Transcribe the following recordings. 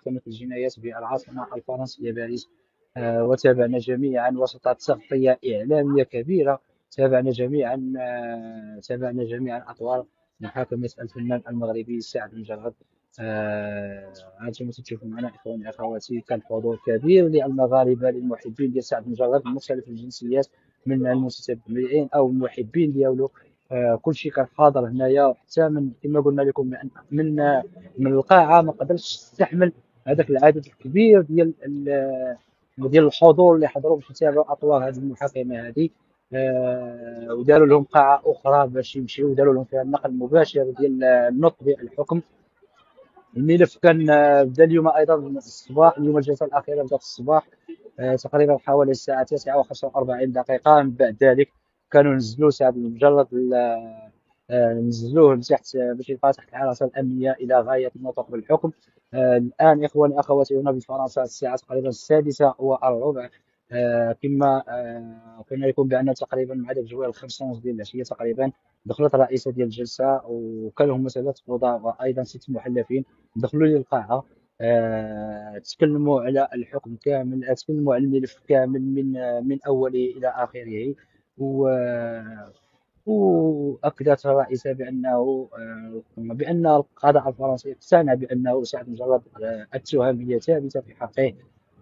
محكمة الجنايات بالعاصمة الفرنسية باريس. وتابعنا جميعا وسط تغطية إعلامية كبيرة. تابعنا جميعا أطوار محاكمة الفنان المغربي سعد المجرد. أنتم تشوفون معنا إخواني أخواتي، كان حضور كبير للمغاربة للمحبين ديال سعد المجرد من مختلف الجنسيات، من المتتبعين أو المحبين ديالو. كل شيء كان حاضر هنايا، حتى من كما قلنا لكم من القاعة ما قدرش تستحمل هذاك العدد الكبير ديال الحضور اللي حضروا باش يتابعوا اطوار هذه المحاكمه هذه. وداروا لهم قاعه اخرى باش يمشيو وداروا لهم فيها النقل المباشر ديال النطق بالحكم. الملف كان بدا اليوم ايضا الصباح. اليوم الجلسه الاخيره بدات الصباح تقريبا حوالي الساعه 9:45. من بعد ذلك كانوا نزلوا سعد المجرد، نزلوه لتحت باش يبقى تحت الحراسه الامنيه الى غايه النطق بالحكم. الان اخواني اخواتي هنا بفرنسا الساعه تقريبا 6:15. كما قلنا لكم بان تقريبا مع ديك الجوال 5:30 ديال العشيه تقريبا دخلت الرئيسه ديال الجلسه، وكان لهم 3 قضاة وايضا 6 محلفين دخلوا للقاعه. تكلموا على الحكم كامل، تكلموا على الملف كامل من اوله الى اخره. وأكدت الرئيسة بأن القضاء الفرنسي اقتنع بأنه سعد مجرد التهم هي ثابتة في حقه،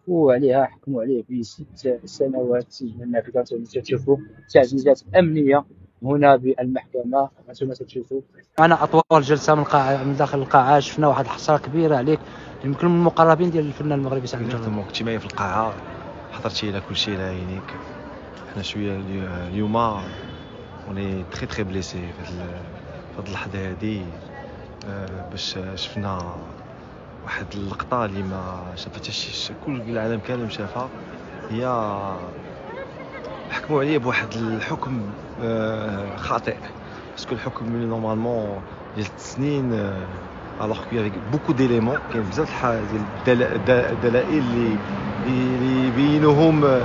وعليها حكموا عليه ب6 سنوات سجن نافذة. أنتم تشوفوا تعزيزات أمنية هنا بالمحكمة. أنتم تشوفوا أنا أطوال الجلسة من داخل القاعة شفنا واحد الحصارة كبيرة عليك، يمكن من المقربين ديال الفنان المغربي سعد مجرد. كنتي معايا في القاعة، حضرتي على كل شيء على عينيك. حنا شوية اليوم وني تري بليسي في هاد اللحظه هادي، باش شفنا واحد اللقطه اللي ما شافتهاش كل العالم كامل شافها. هي حكموا عليه بواحد الحكم خاطئ، باسكو الحكم نورمالمون ديال 6 سنين، الوغ كو افيك بوكو ديليمون، كاين بزاف ديال الدلائل اللي بينوهم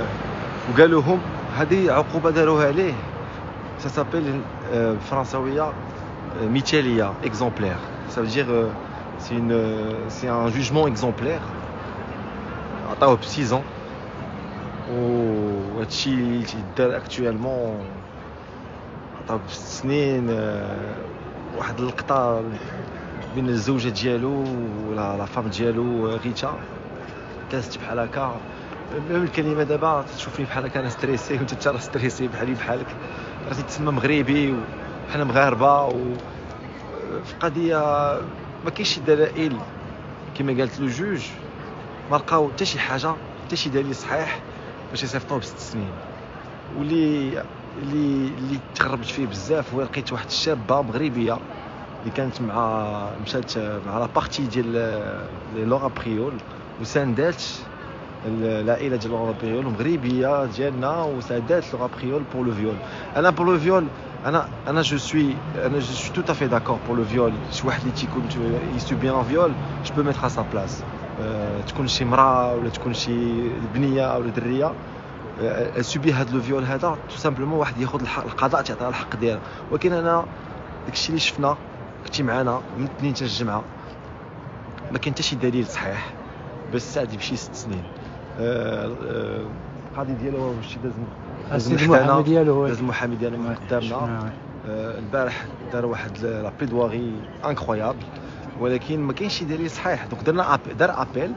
وقالوهم. هذه عقوبه داروها عليه، ça s'appelle françaوية مثالية exemplaire. Ça veut dire c'est un jugement exemplaire. عطاوه ب 6 ans. وهادشي اللي تيدار اكطوالمون عطاوه ب 6 سنين. واحد اللقطة بين الزوجة ديالو ولا لا فام ديالو غيتا، دازت بحال هكا. ميم الكلمة دابا تشوفني بحال هكا انا ستريسي، وانت حتى راه ستريسي بحالك. راسي تسمى مغربي وحنا مغاربه، وفي قضيه ما كاينش دلائل كما قالت له جوج، ما لقاو حتى شي حاجه، حتى شي دليل صحيح باش يصيفطوه ب 6 سنين. واللي تغربت فيه بزاف هو لقيت واحد الشابه مغربيه اللي كانت مشات مع لا بارتي ديال لورا بريول وساندات العائله ديال لورا بريول مغربيه ديالنا، وسادات لورا بريول بور لو فيول. انا بور لو فيول انا جو سوي tout à fait d'accord pour le viol. شي واحد اللي تيكون يسوبي ان فيول جو بو ميتر ا سا بلاص، تكون شي مراه ولا تكون شي بنيه ولا دريه سوبي هاد لو فيول هذا، تو سامبلومون واحد ياخذ القضاء تعطيها الحق ديالها. ولكن انا داكشي اللي شفنا كنتي معنا من الاثنين حتى الجمعه، ما كاين حتى شي دليل صحيح باش سعد يمشي 6 سنين. القاضي ديالو واش داز المحامي ديالو من قدامنا. البارح دار واحد لا بليدواري انكرويابل، ولكن ما كاينش شي دليل صحيح. دونك دار ابيل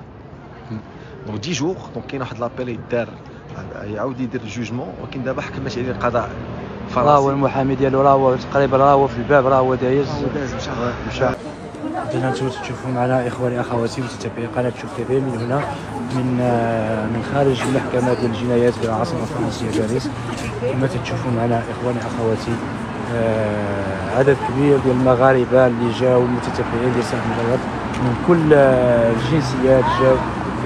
دونك 10 جوغ، دونك كاين واحد لابيل يدار يعاود يدير الجوجمون، ولكن دابا حكمت عليه القضاء فرنسي. راه هو المحامي ديالو راه هو تقريبا راه هو في الباب، راه هو دايز مشى. إذا أنتم تشوفوا معنا إخواني أخواتي متابعي قناة شوف تي في من هنا من خارج المحكمة ديال الجنايات بالعاصمة الفرنسية باريس. كما تشوفوا معنا إخواني أخواتي عدد كبير ديال المغاربة اللي جاوا متتبعين ديال سعد مجرد من كل الجنسيات، جاوا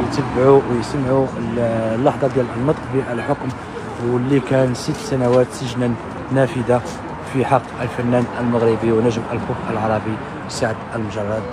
يتبعوا ويسمعوا اللحظة ديال النطق بالحكم، واللي كان 6 سنوات سجنا نافذة في حق الفنان المغربي ونجم الفوق العربي سعد المجرد.